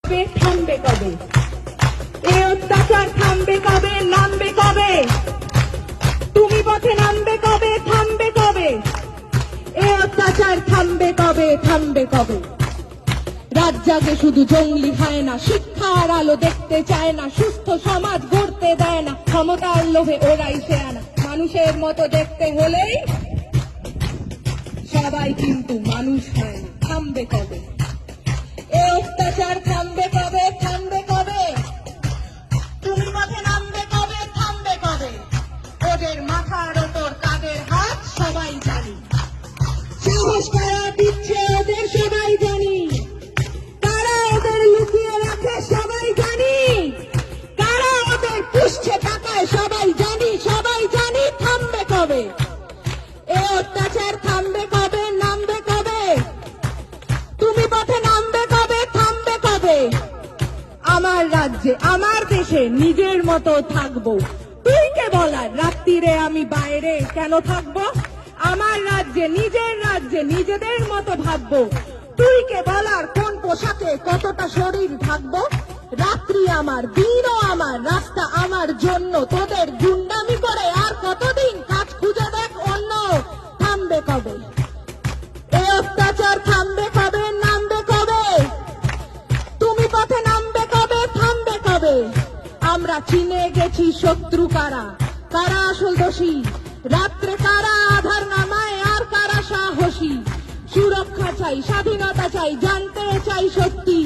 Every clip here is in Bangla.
থামবে কবে? এই অত্যাচার থামবে কবে? নামবে কবে? তুমি পথে নামবে কবে? থামবে কবে? এই অত্যাচার থামবে কবে? থামবে কবে? রাত জাগে শুধু জঙ্গলি খায় না, শিক্ষার আলো দেখতে চায় না, সুস্থ সমাজ গড়তে দেয় না, ক্ষমতার লোভে ওরাই সে আনা। মানুষের মতো দেখতে হলেই সবাই কিন্তু মানুষ হয় না। থামবে কবে? এই অত্যাচার থামবে কবে? থামবে কবে? তুমি পথে নামবে কবে? থামবে কবে? ওদের মাথার ওপর তাদের হাত সবাই জানি, সাহস কারা দিচ্ছে ওদের সবাই জানি, কারা ওদের লুকিয়ে রাখে সবাই জানি, কারা ওদের পুষছে টাকায় সবাই জানি, সবাই জানি। থামবে কবে? এই অত্যাচার থামবে কবে? নামবে কবে? তুমি পথে নামবে কবে? থামবে কবে? আমার রাজ্যে আমার দেশে নিজের মতো থাকবো, তুই কে বলার রাত্রিরে আমি বাইরে কেন থাকবো? আমার রাজ্যে নিজের রাজ্যে নিজেদের মতো ভাববো, তুই কে বলার কোন পোশাকে কতটা শরীর ঢাকবো? রাত্রি আমার, দিনও আমার, রাস্তা আমার জন্য, তোদের গুন্ডামি করে আর কতদিন কাজ খুঁজে দেখ অন্য। থামবে কবে? এই অত্যাচার থামবে কবে? নামবে কবে? তুমি পথে নামবে কবে? থামবে কবে? আমরা চিনে গেছি শত্রু কারা, কারা আসল দোষী, রাত্রে কারা আধার নামায় আর কারা সাহসী। সুরক্ষা চাই, স্বাধীনতা চাই, জানতে চাই সত্যি,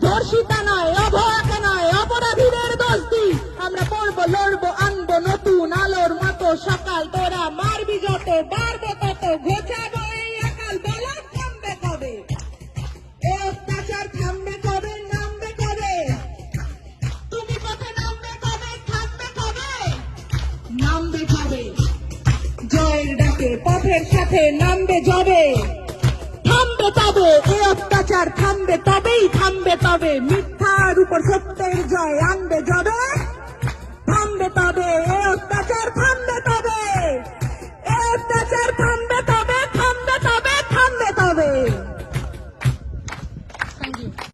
ধর্ষিতা নয়, অভয়াকে নয়, অপরাধীদের দোস্তি। আমরা পড়বো, লড়বো, আনবো নতুন আলোর মতো সকাল, তোরা মারবি যত, বাড়বো তত, ঘোচাবো এই একাল। বলো থামবে কবে? এই অত্যাচার থামবে কবে? নামবে কবে? তুমি পথে নামবে কবে? থামবে কবে? নামবে কবে? জয়ের ডাকে পথের সাথে নামবে যবে, থামবে তবে। এই অত্যাচার থামবে তবেই, থামবে তবে। মিথ্যার উপর সত্যের জয় আনবে জয়।